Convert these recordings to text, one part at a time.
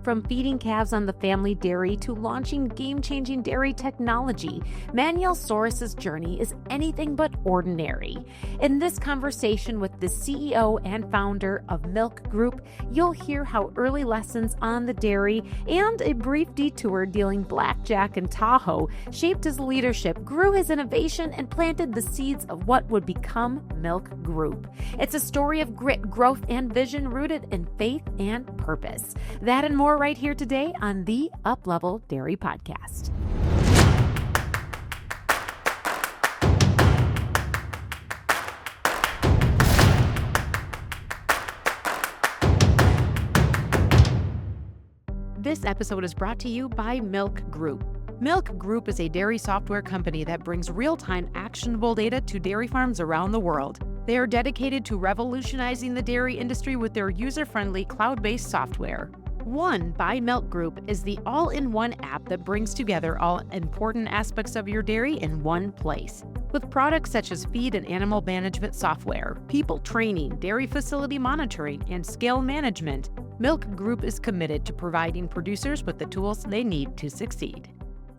From feeding calves on the family dairy to launching game-changing dairy technology, Manuel Soares' journey is anything but ordinary. In this conversation with the CEO and founder of Milc Group, you'll hear how early lessons on the dairy and a brief detour dealing Blackjack and Tahoe shaped his leadership, grew his innovation, and planted the seeds of what would become Milc Group. It's a story of grit, growth, and vision rooted in faith and purpose. That and more right here today on the Uplevel Dairy Podcast. This episode is brought to you by Milc Group. Milc Group is a dairy software company that brings real-time actionable data to dairy farms around the world. They are dedicated to revolutionizing the dairy industry with their user-friendly cloud-based software. One by Milc Group is the all-in-one app that brings together all important aspects of your dairy in one place. With products such as feed and animal management software, people training, dairy facility monitoring, and scale management, Milc Group is committed to providing producers with the tools they need to succeed.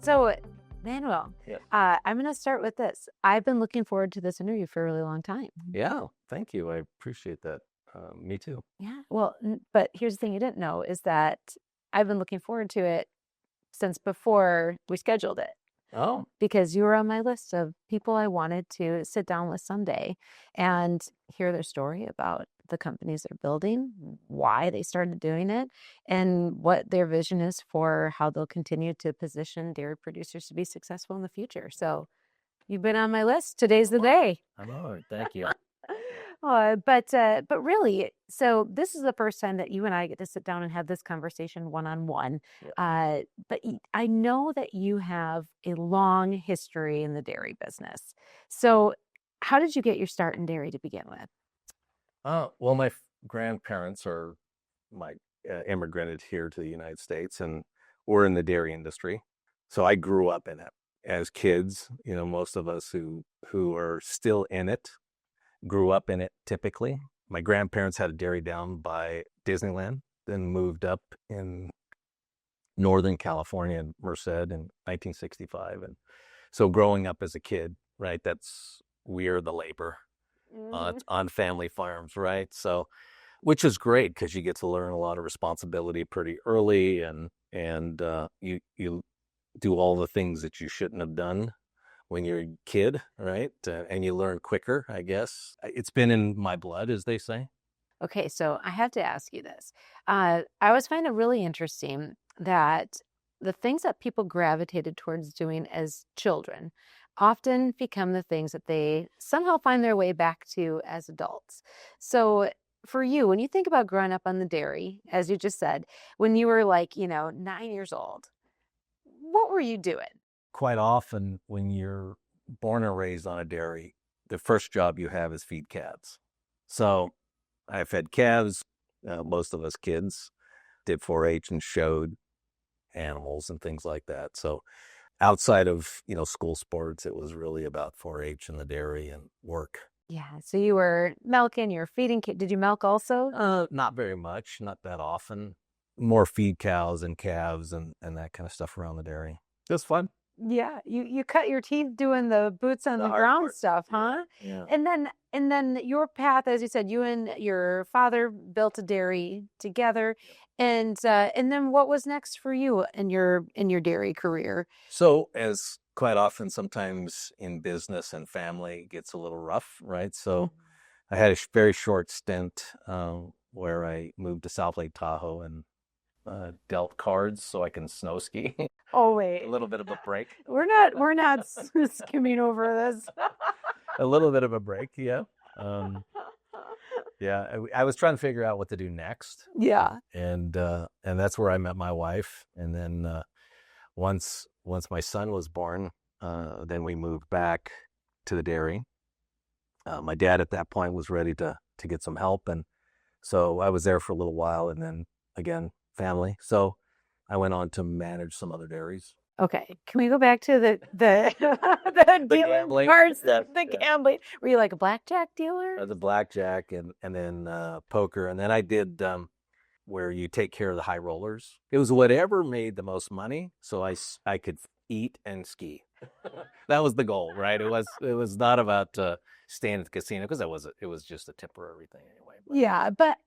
So, Manuel, I'm going to start with this. I've been looking forward to this interview for a really long time. Yeah, thank you. I appreciate that. Me too. Yeah, well, but here's the thing you didn't know is that I've been looking forward to it since before we scheduled it. Oh. Because you were on my list of people I wanted to sit down with someday and hear their story about the companies they're building, why they started doing it, and what their vision is for how they'll continue to position dairy producers to be successful in the future. So you've been on my list. Today's the day. I'm all right. Thank you. But really, so this is the first time that you and I get to sit down and have this conversation one-on-one. Yeah. But I know that you have a long history in the dairy business. So how did you get your start in dairy to begin with? Well, my grandparents immigrated here to the United States and were in the dairy industry. So I grew up in it as kids. You know, most of us who are still in it grew up in it typically. My grandparents had a dairy down by Disneyland, then moved up in Northern California in Merced in 1965. And so growing up as a kid, right, we're the labor on family farms, right? So, which is great because you get to learn a lot of responsibility pretty early and you do all the things that you shouldn't have done when you're a kid, right? And you learn quicker, I guess. It's been in my blood, as they say. Okay, so I have to ask you this. I always find it really interesting that the things that people gravitated towards doing as children often become the things that they somehow find their way back to as adults. So for you, when you think about growing up on the dairy, as you just said, when you were 9 years old, what were you doing? Quite often when you're born and raised on a dairy, the first job you have is feed calves. So I fed calves. Most of us kids did 4-H and showed animals and things like that. So outside of, school sports, it was really about 4-H and the dairy and work. Yeah. So you were milking, you were feeding. Did you milk also? Not very much, not that often. More feed cows and calves and that kind of stuff around the dairy. Just fun. Yeah, you cut your teeth doing the boots on the ground stuff, huh? Yeah. And then your path, as you said, you and your father built a dairy together, and then what was next for you in your dairy career? So, as quite often, sometimes in business and family, it gets a little rough, right? So, I had a very short stint where I moved to South Lake Tahoe and dealt cards so I can snow ski. Oh wait, a little bit of a break. We're not skimming over this. A little bit of a break, yeah. I was trying to figure out what to do next. Yeah, and that's where I met my wife. And then once my son was born, then we moved back to the dairy. My dad at that point was ready to get some help, and so I was there for a little while, and then again, family. So I went on to manage some other dairies. Okay, can we go back to the dealing parts, the gambling? Were you like a blackjack dealer? I was a blackjack and then poker, and then I did where you take care of the high rollers. It was whatever made the most money, so I could eat and ski. That was the goal, right? It was not about staying at the casino, because it was just a temporary thing anyway. Yeah, but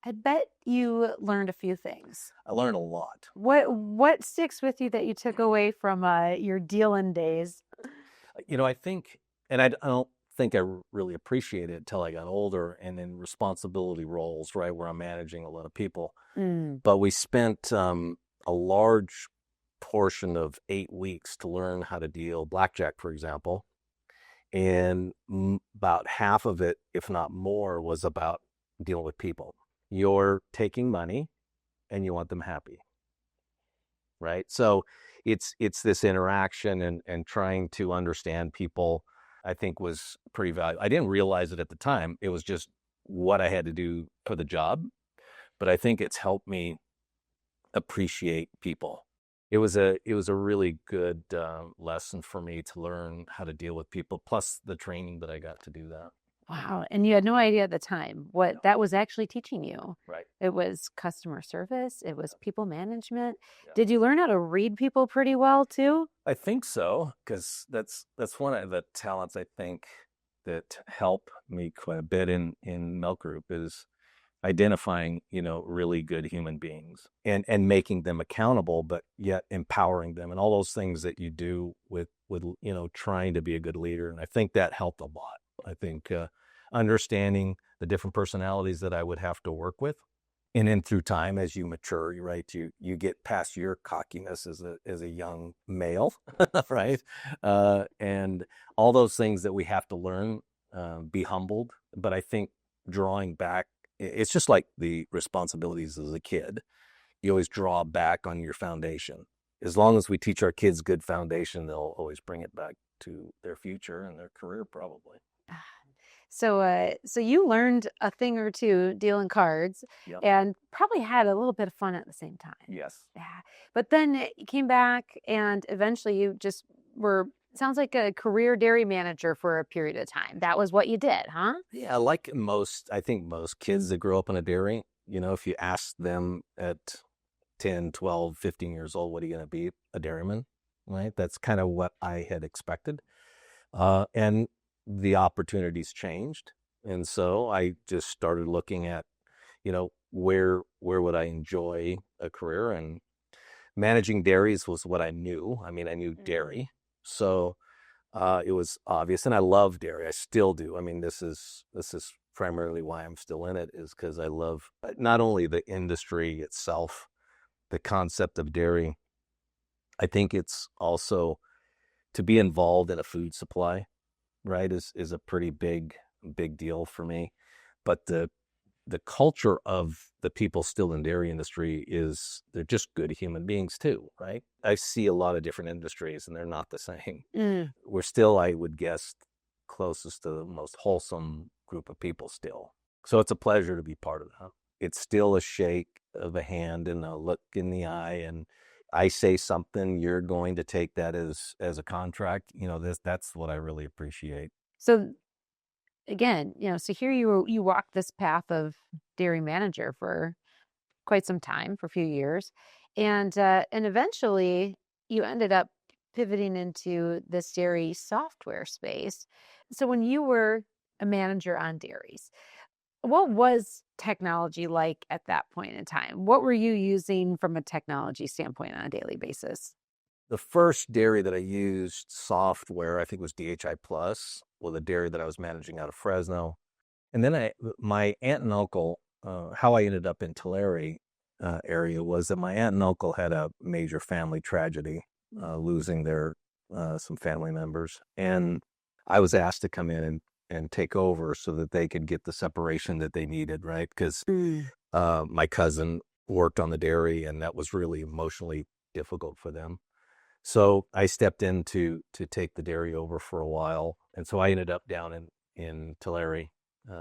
I bet you learned a few things. I learned a lot. What sticks with you that you took away from your dealing days? I think, and I don't think I really appreciated it until I got older and in responsibility roles, right, where I'm managing a lot of people. But we spent a large portion of 8 weeks to learn how to deal blackjack, for example. And about half of it, if not more, was about dealing with people. You're taking money and you want them happy, right? So it's this interaction and trying to understand people, I think, was pretty valuable. I didn't realize it at the time. It was just what I had to do for the job. But I think it's helped me appreciate people. It was a really good lesson for me to learn how to deal with people, plus the training that I got to do that. Wow. And you had no idea at the time what that was actually teaching you. Right. It was customer service. It was people management. Yeah. Did you learn how to read people pretty well too? I think so, because that's one of the talents, I think, that help me quite a bit in Milc Group is identifying, really good human beings and making them accountable, but yet empowering them, and all those things that you do with trying to be a good leader. And I think that helped a lot. I think understanding the different personalities that I would have to work with, and then through time, as you mature, right, you get past your cockiness as a young male, right, and all those things that we have to learn, be humbled. But I think drawing back, it's just like the responsibilities as a kid. You always draw back on your foundation. As long as we teach our kids good foundation, they'll always bring it back to their future and their career, probably. So you learned a thing or two dealing cards. Yep. And probably had a little bit of fun at the same time. Yes. Yeah. But then you came back and eventually you just sounds like a career dairy manager for a period of time. That was what you did, huh? Yeah, like I think most kids that grow up in a dairy, if you ask them at 10, 12, 15 years old, what are you going to be? A dairyman, right? That's kind of what I had expected. And the opportunities changed. And so I just started looking at, where would I enjoy a career? And managing dairies was what I knew. I mean, I knew dairy. So it was obvious, and I love dairy. I still do. I mean, this is primarily why I'm still in it, is because I love not only the industry itself, the concept of dairy. I think it's also to be involved in a food supply, right, is a pretty big deal for me. But the culture of the people still in the dairy industry is they're just good human beings too, right? I see a lot of different industries and they're not the same. We're still, I would guess, closest to the most wholesome group of people still. So it's a pleasure to be part of that. It's still a shake of a hand and a look in the eye, and I say something, you're going to take that as a contract. That's what I really appreciate. So again, so here you walked this path of dairy manager for quite some time, for a few years, and eventually you ended up pivoting into this dairy software space. So when you were a manager on dairies, what was technology like at that point in time? What were you using from a technology standpoint on a daily basis? The first dairy that I used software, I think, was DHI Plus, with a dairy that I was managing out of Fresno. And then my aunt and uncle, how I ended up in Tulare area was that my aunt and uncle had a major family tragedy, losing some family members. And I was asked to come in and take over so that they could get the separation that they needed, right? Because my cousin worked on the dairy, and that was really emotionally difficult for them. So I stepped in to take the dairy over for a while. And so I ended up down in Tulare,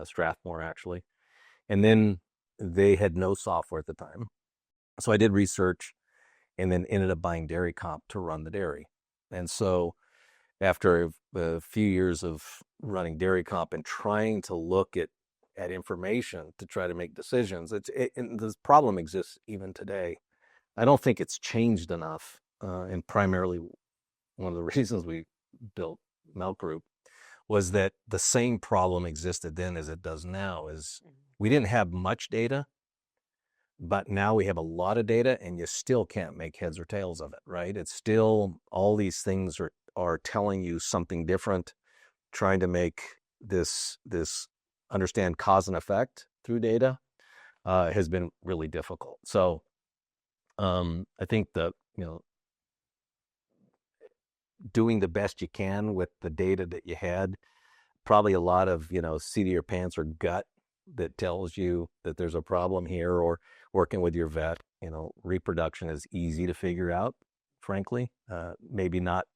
Strathmore, actually. And then they had no software at the time. So I did research and then ended up buying Dairy Comp to run the dairy. And so after a few years of running Dairy Comp and trying to look at at information to try to make decisions. And the problem exists even today. I don't think it's changed enough. And primarily one of the reasons we built Milc Group was that the same problem existed then as it does now. Is we didn't have much data, but now we have a lot of data, and you still can't make heads or tails of it, right? It's still, all these things are telling you something different, trying to make this understand cause and effect through data has been really difficult. So I think doing the best you can with the data that you had, probably a lot of, seat of your pants or gut that tells you that there's a problem here, or working with your vet. Reproduction is easy to figure out, frankly. Maybe not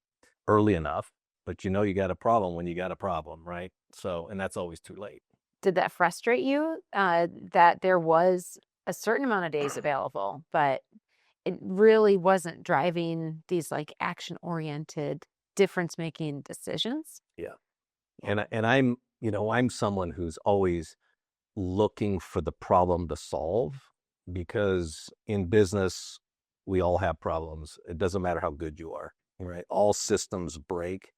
early enough, but you got a problem when you got a problem, right? So, and that's always too late. Did that frustrate you that there was a certain amount of days available, but it really wasn't driving these like action-oriented, difference-making decisions? Yeah. And I'm someone who's always looking for the problem to solve, because in business, we all have problems. It doesn't matter how good you are, right? All systems break.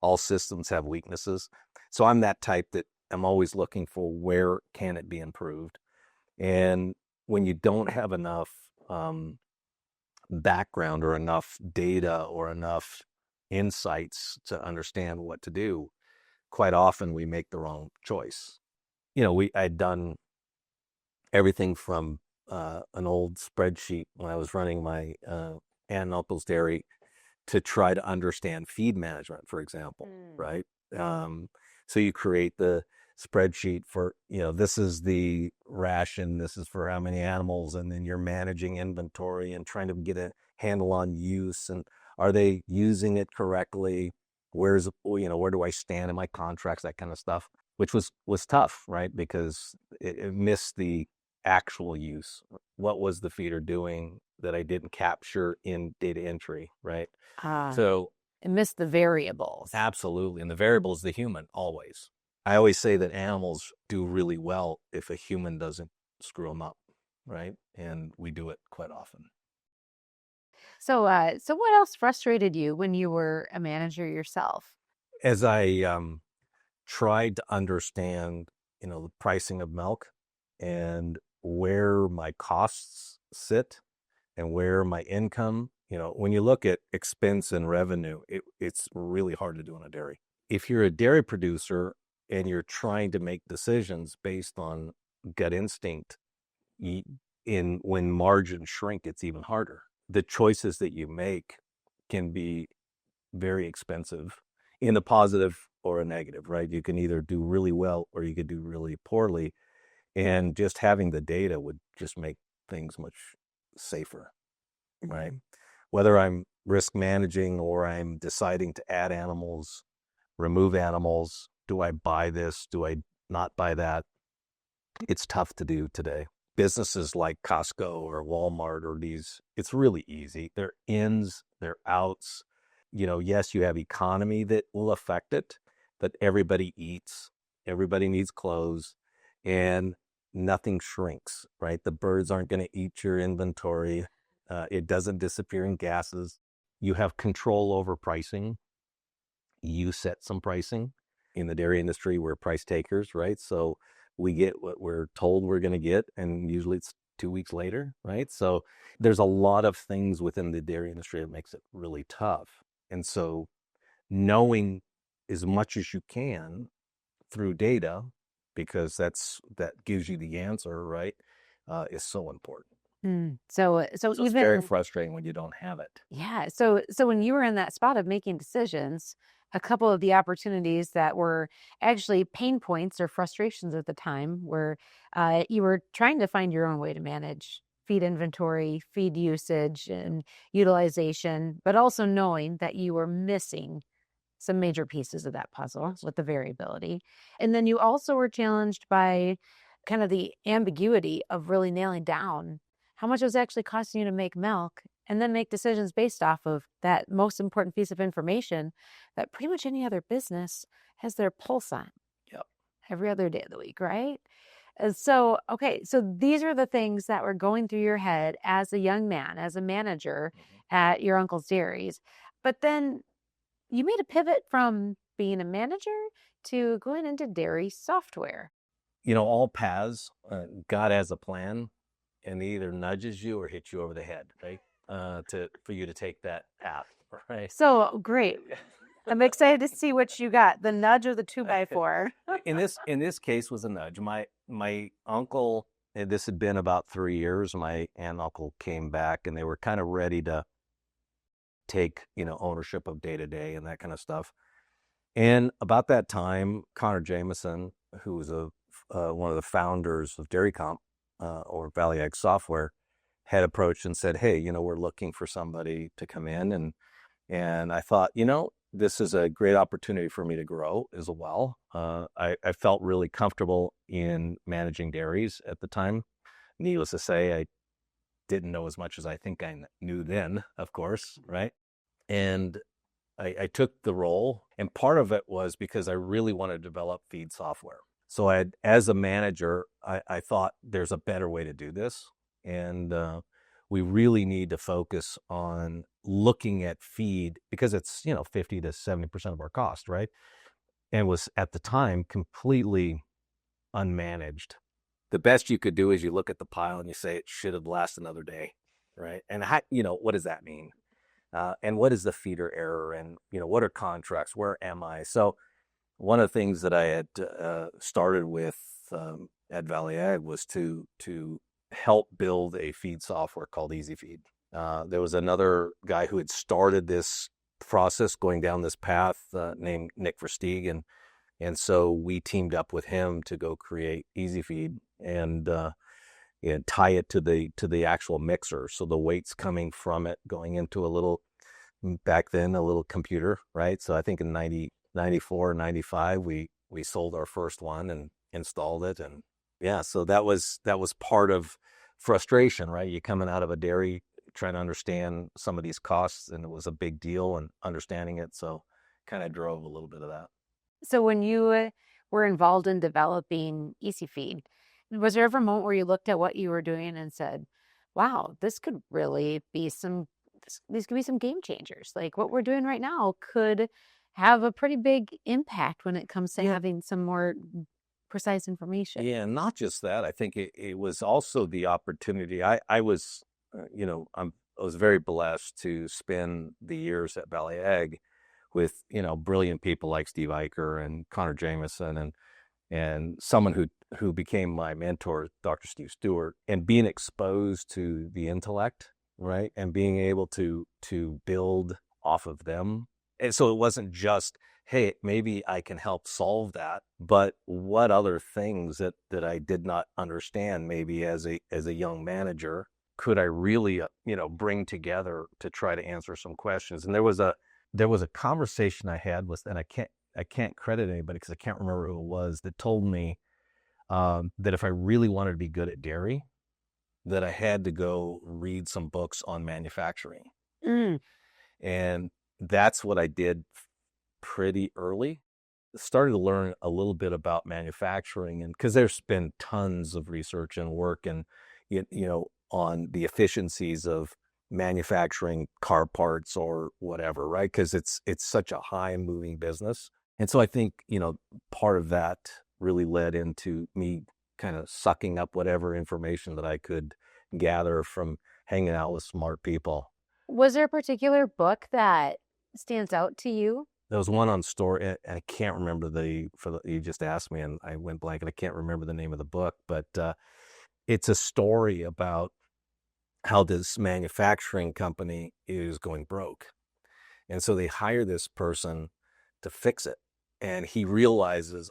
All systems have weaknesses. So I'm that type that I'm always looking for where can it be improved. And when you don't have enough background or enough data or enough insights to understand what to do, quite often we make the wrong choice. I'd done everything from an old spreadsheet when I was running my aunt and uncle's dairy to try to understand feed management, for example, right? So you create the spreadsheet for, this is the ration, this is for how many animals, and then you're managing inventory and trying to get a handle on use, and are they using it correctly? Where do I stand in my contracts, that kind of stuff, which was tough, right? Because it missed the actual use. What was the feeder doing that I didn't capture in data entry, right? So it missed the variables. Absolutely. And the variable is the human, always. I always say that animals do really well if a human doesn't screw them up, right? And we do it quite often. So what else frustrated you when you were a manager yourself? As I tried to understand, the pricing of milk and where my costs sit and where my income, when you look at expense and revenue, it's really hard to do in a dairy. If you're a dairy producer and you're trying to make decisions based on gut instinct, when margins shrink, it's even harder. The choices that you make can be very expensive in a positive or a negative, right? You can either do really well or you could do really poorly. And just having the data would just make things much safer, right? Whether I'm risk managing or I'm deciding to add animals, remove animals, do I buy this? Do I not buy that? It's tough to do today. Businesses like Costco or Walmart or it's really easy. They're ins, they're outs. Yes, you have economy that will affect it, but everybody eats, everybody needs clothes, and nothing shrinks, right? The birds aren't going to eat your inventory. It doesn't disappear in gases. You have control over pricing. You set some pricing. In the dairy industry, we're price takers, right? So we get what we're told we're going to get, and usually it's 2 weeks later, right? So there's a lot of things within the dairy industry that makes it really tough. And so knowing as much as you can through data, because that gives you the answer, right, is so important. So it's very frustrating when you don't have it. Yeah. So when you were in that spot of making decisions, a couple of the opportunities that were actually pain points or frustrations at the time were you were trying to find your own way to manage feed inventory, feed usage, and utilization, but also knowing that you were missing some major pieces of that puzzle with the variability. And then you also were challenged by kind of the ambiguity of really nailing down how much it was actually costing you to make milk, and then make decisions based off of that most important piece of information that pretty much any other business has their pulse on. Yep. every other day of the week, right? So, okay, so these are the things that were going through your head as a young man, as a manager at your uncle's dairies. But then you made a pivot from being a manager to going into dairy software. All paths, God has a plan, and he either nudges you or hits you over the head, right? For you to take that path, right? So great. I'm excited to see what you got, the nudge or the 2x4. In this case was a nudge. My uncle, this had been about 3 years. My aunt and uncle came back, and they were kind of ready to take ownership of day to day and that kind of stuff. And about that time, Connor Jameson, who was one of the founders of DairyComp or Valley Ag Software, had approached and said, "Hey, we're looking for somebody to come in." And I thought, this is a great opportunity for me to grow as well. I felt really comfortable in managing dairies at the time. Needless to say, I didn't know as much as I think I knew then, of course, right? And I took the role, and part of it was because I really wanted to develop feed software. So as a manager, I thought there's a better way to do this, and we really need to focus on looking at feed because it's 50 to 70% of our cost, right? And was at the time completely unmanaged. The best you could do is you look at the pile and you say it should have lasted another day, right? And what does that mean? And what is the feeder error? And what are contracts? Where am I? So one of the things that I had started with at Valley Ag was to help build a feed software called EasyFeed. There was another guy who had started this process going down this path named Nick Versteeg, and so we teamed up with him to go create EasyFeed and tie it to the actual mixer, so the weight's coming from it going into a little computer, right? So I think in 94, 95 we sold our first one and installed it, and yeah, so that was part of frustration, right? You coming out of a dairy trying to understand some of these costs, and it was a big deal, and understanding it, so kind of drove a little bit of that. So when you were involved in developing EasyFeed, was there ever a moment where you looked at what you were doing and said, wow, this could really be these could be some game changers. Like what we're doing right now could have a pretty big impact when it comes to having some more precise information. Yeah, not just that. I think it was also the opportunity. I was, I was very blessed to spend the years at Valley Ag with, brilliant people like Steve Eicher and Connor Jameson and someone who became my mentor, Dr. Steve Stewart, and being exposed to the intellect, right? And being able to build off of them. And so it wasn't just, hey, maybe I can help solve that, but what other things that I did not understand maybe as a young manager could I really, bring together to try to answer some questions. And there was a conversation I had with, and I can't credit anybody because I can't remember who it was, that told me that if I really wanted to be good at dairy, that I had to go read some books on manufacturing. And that's what I did pretty early. Started to learn a little bit about manufacturing, and because there's been tons of research and work and on the efficiencies of manufacturing car parts or whatever, right? Because it's such a high moving business. And so I think part of that really led into me kind of sucking up whatever information that I could gather from hanging out with smart people. Was there a particular book that stands out to you? There was one on store, and I can't remember you just asked me, and I went blank, and I can't remember the name of the book, but it's a story about how this manufacturing company is going broke. And so they hire this person to fix it. And he realizes,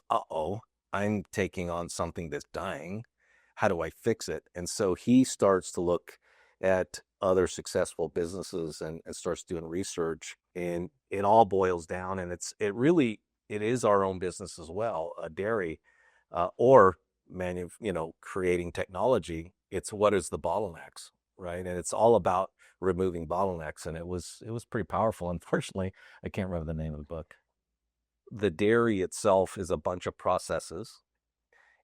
I'm taking on something that's dying. How do I fix it? And so he starts to look at other successful businesses and starts doing research, and it all boils down, and it is our own business as well, a dairy, or creating technology. It's what is the bottlenecks, right? And it's all about removing bottlenecks, and it was pretty powerful. Unfortunately, I can't remember the name of the book. The dairy itself is a bunch of processes,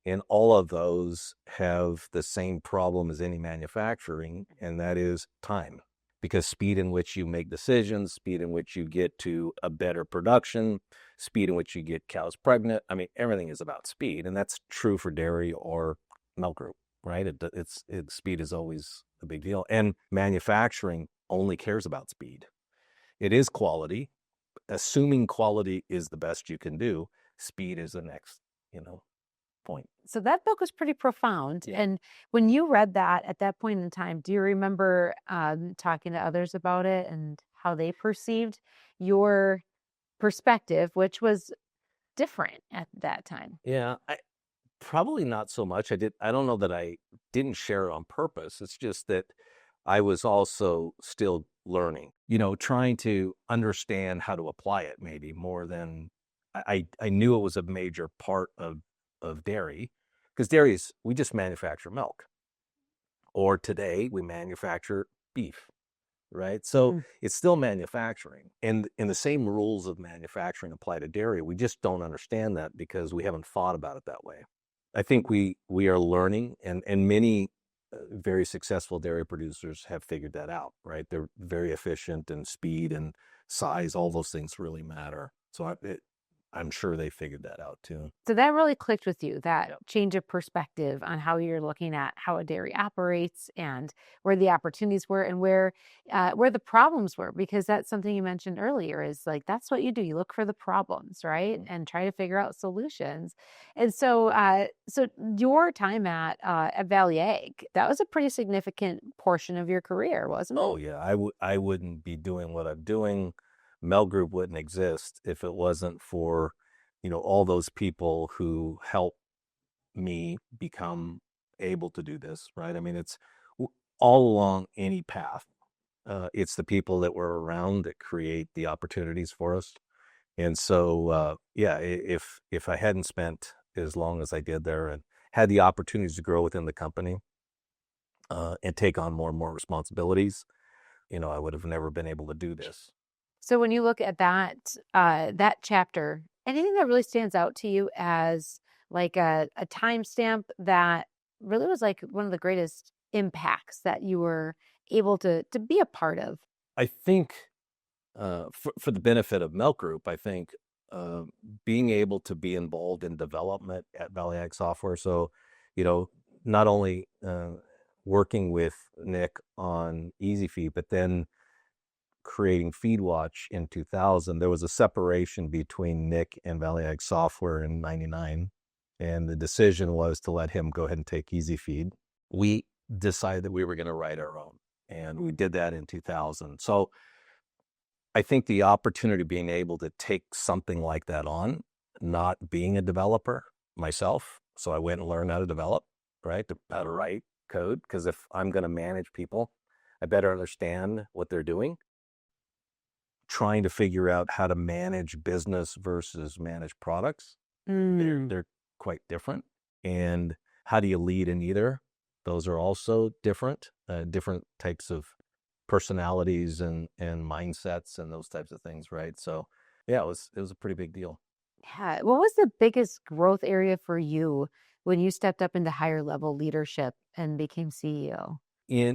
And all of those have the same problem as any manufacturing, and that is time. Because speed in which you make decisions, speed in which you get to a better production, speed in which you get cows pregnant. I mean, everything is about speed, and that's true for dairy or milk group, right? Speed is always a big deal. And manufacturing only cares about speed. It is quality. Assuming quality is the best you can do, speed is the next, point. So that book was pretty profound. Yeah. And when you read that at that point in time, do you remember talking to others about it and how they perceived your perspective, which was different at that time? Yeah, probably not so much. I don't know that I didn't share it on purpose. It's just that I was also still learning, trying to understand how to apply it maybe more than I knew it was a major part of dairy, because we just manufacture milk. Or today we manufacture beef, right? So it's still manufacturing. And the same rules of manufacturing apply to dairy. We just don't understand that because we haven't thought about it that way. I think we are learning, and many very successful dairy producers have figured that out, right? They're very efficient, and speed and size, all those things really matter. So I'm sure they figured that out too. So that really clicked with you, that change of perspective on how you're looking at how a dairy operates and where the opportunities were and where the problems were, because that's something you mentioned earlier is like, that's what you do. You look for the problems, right? And try to figure out solutions. And so, so your time at Valley Ag, that was a pretty significant portion of your career, wasn't it? Oh yeah, I wouldn't be doing what I'm doing. Milc Group wouldn't exist if it wasn't for, all those people who helped me become able to do this, right? I mean, it's all along any path. It's the people that were around that create the opportunities for us. And so, yeah, if I hadn't spent as long as I did there and had the opportunities to grow within the company and take on more and more responsibilities, I would have never been able to do this. So when you look at that chapter, anything that really stands out to you as like a timestamp that really was like one of the greatest impacts that you were able to be a part of? I think for the benefit of Milc Group, I think being able to be involved in development at Valley Ag Software. So, not only working with Nick on Easy Feed, but then creating FeedWatch in 2000, there was a separation between Nick and Valley Ag Software in 99. And the decision was to let him go ahead and take Easy Feed. We decided that we were going to write our own. And we did that in 2000. So I think the opportunity of being able to take something like that on, not being a developer myself. So I went and learned how to develop, right? How to write code. Because if I'm going to manage people, I better understand what they're doing. Trying to figure out how to manage business versus manage products. They're quite different. And how do you lead in either? Those are also different types of personalities and mindsets and those types of things, right? So yeah, it was a pretty big deal. Yeah. What was the biggest growth area for you when you stepped up into higher level leadership and became CEO?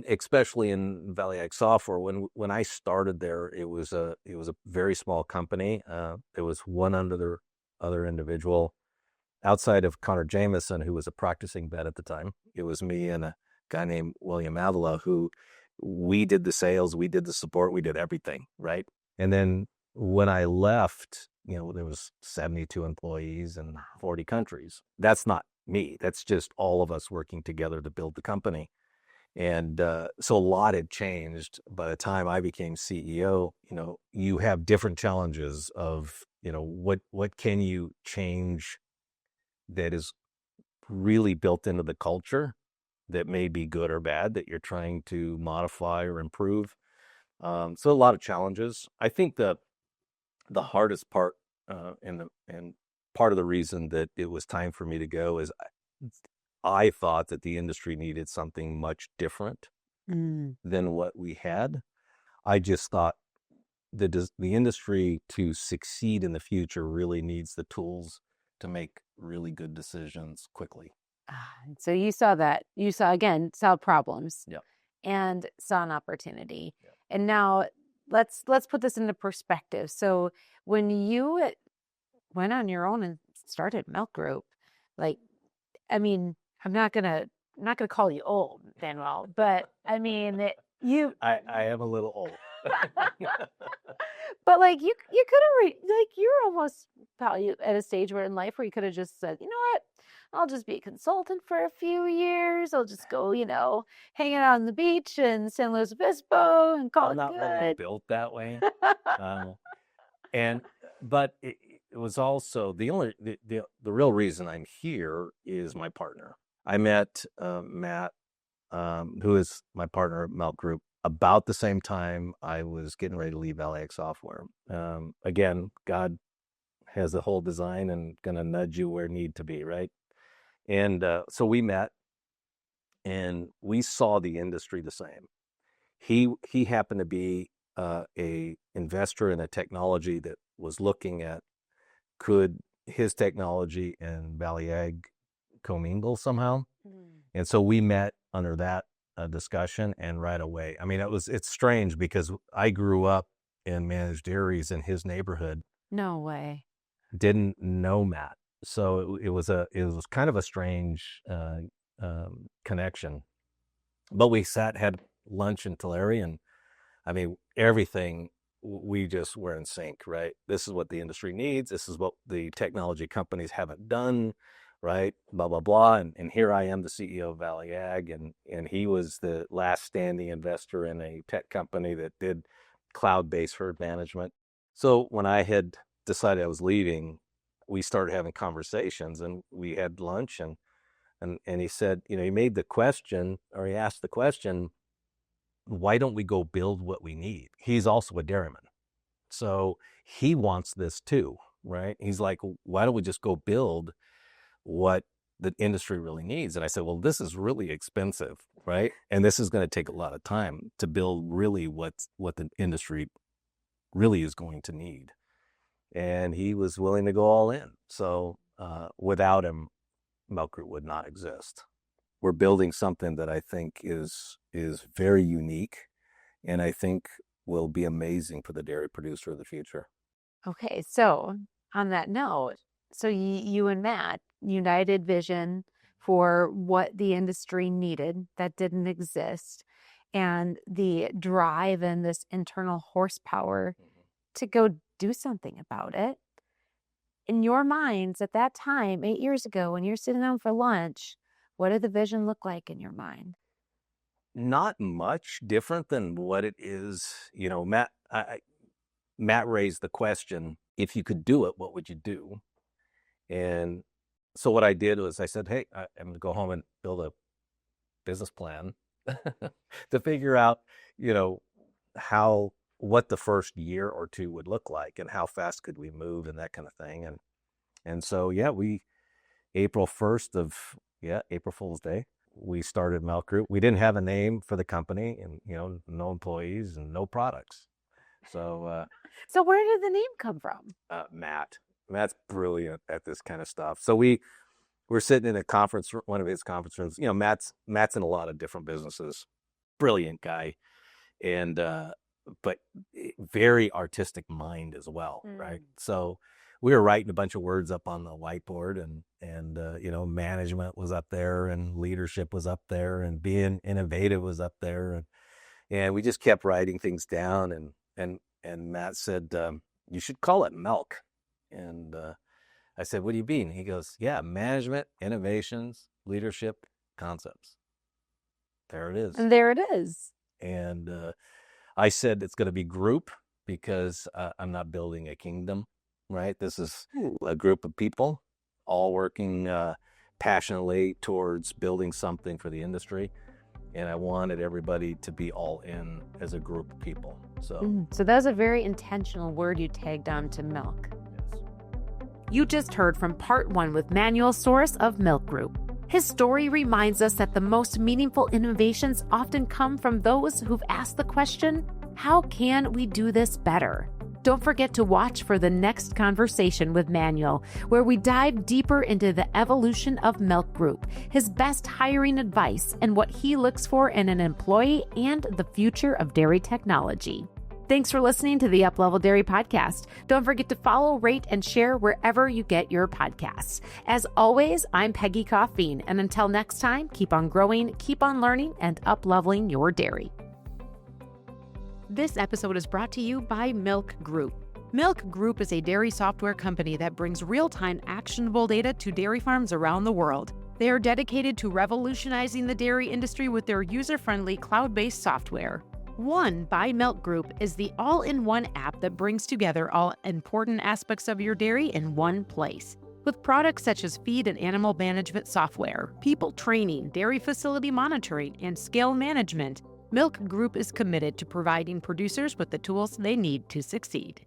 Especially in Valley Ag Software, when I started there, it was a very small company. There was one other individual outside of Connor Jameson, who was a practicing vet at the time. It was me and a guy named William Avila, who we did the sales, we did the support, we did everything, right? And then when I left, there was 72 employees in 40 countries. That's not me. That's just all of us working together to build the company. And so a lot had changed by the time I became CEO. You have different challenges of, what can you change that is really built into the culture that may be good or bad that you're trying to modify or improve. So a lot of challenges. I think the hardest part and part of the reason that it was time for me to go is I thought that the industry needed something much different than what we had. I just thought that the industry to succeed in the future really needs the tools to make really good decisions quickly. So you saw that. You saw problems. Yep. And saw an opportunity. Yep. And now let's put this into perspective. So when you went on your own and started Milc Group, like, I mean, I'm not gonna call you old, Manuel, but I mean, I am a little old. But like you could have you're almost probably at a stage where in life where you could have just said, you know what, I'll just be a consultant for a few years. I'll just go, hanging out on the beach in San Luis Obispo and call I'm it not good. really built that way. But it was also the real reason I'm here is my partner. I met Matt, who is my partner at Milc Group, about the same time I was getting ready to leave LAX Software. Again, God has a whole design and going to nudge you where need to be, right? And so we met, and we saw the industry the same. He happened to be a investor in a technology that was looking at could his technology and Valley Ag commingle somehow. And so we met under that discussion, and right away, I mean, it's strange because I grew up in managed dairies in his neighborhood. No way. Didn't know Matt. So it was kind of a strange connection. But we had lunch in Tulare, and I mean, everything, we just were in sync, right? This is what the industry needs. This is what the technology companies haven't done, right? Blah, blah, blah. And here I am, the CEO of Valley Ag, and he was the last standing investor in a tech company that did cloud-based herd management. So when I had decided I was leaving, we started having conversations, and we had lunch, and he said, he made the question, or he asked the question, why don't we go build what we need? He's also a dairyman. So he wants this too, right? He's like, why don't we just go build what the industry really needs? And I said, well, this is really expensive, right? And this is going to take a lot of time to build really what the industry really is going to need. And he was willing to go all in. So without him, Milc Group would not exist. We're building something that I think is very unique, and I think will be amazing for the dairy producer of the future. Okay, so on that note, so you and Matt united vision for what the industry needed that didn't exist, and the drive and this internal horsepower to go do something about it. In your minds at that time, 8 years ago, when you're sitting down for lunch, what did the vision look like in your mind? Not much different than what it is. Matt raised the question, if you could do it, what would you do? And so what I did was I said, hey, I'm going to go home and build a business plan to figure out, what the first year or two would look like and how fast could we move and that kind of thing. And so, April 1st April Fool's Day, we started Milc Group. We didn't have a name for the company, and, no employees and no products. So, so where did the name come from? Matt's brilliant at this kind of stuff. So we're sitting in a conference, one of his conference rooms. Matt's in a lot of different businesses. Brilliant guy. And, but very artistic mind as well, right? So we were writing a bunch of words up on the whiteboard, and management was up there, and leadership was up there, and being innovative was up there, and we just kept writing things down, and Matt said, you should call it Milc. And I said, what do you mean? He goes, yeah, management, innovations, leadership, concepts. There it is. And there it is. And I said it's going to be group because I'm not building a kingdom, right? This is a group of people all working passionately towards building something for the industry. And I wanted everybody to be all in as a group of people. So that was a very intentional word you tagged on to Milc. Yes. You just heard from part 1 with Manuel Soares of Milc Group. His story reminds us that the most meaningful innovations often come from those who've asked the question, how can we do this better? Don't forget to watch for the next conversation with Manuel, where we dive deeper into the evolution of Milc Group, his best hiring advice, and what he looks for in an employee and the future of dairy technology. Thanks for listening to the Uplevel Dairy Podcast. Don't forget to follow, rate, and share wherever you get your podcasts. As always, I'm Peggy Coffeen, and until next time, keep on growing, keep on learning, and up-leveling your dairy. This episode is brought to you by Milc Group. Milc Group is a dairy software company that brings real-time actionable data to dairy farms around the world. They are dedicated to revolutionizing the dairy industry with their user-friendly cloud-based software. One by Milc Group is the all-in-one app that brings together all important aspects of your dairy in one place. With products such as feed and animal management software, people training, dairy facility monitoring, and scale management, Milc Group is committed to providing producers with the tools they need to succeed.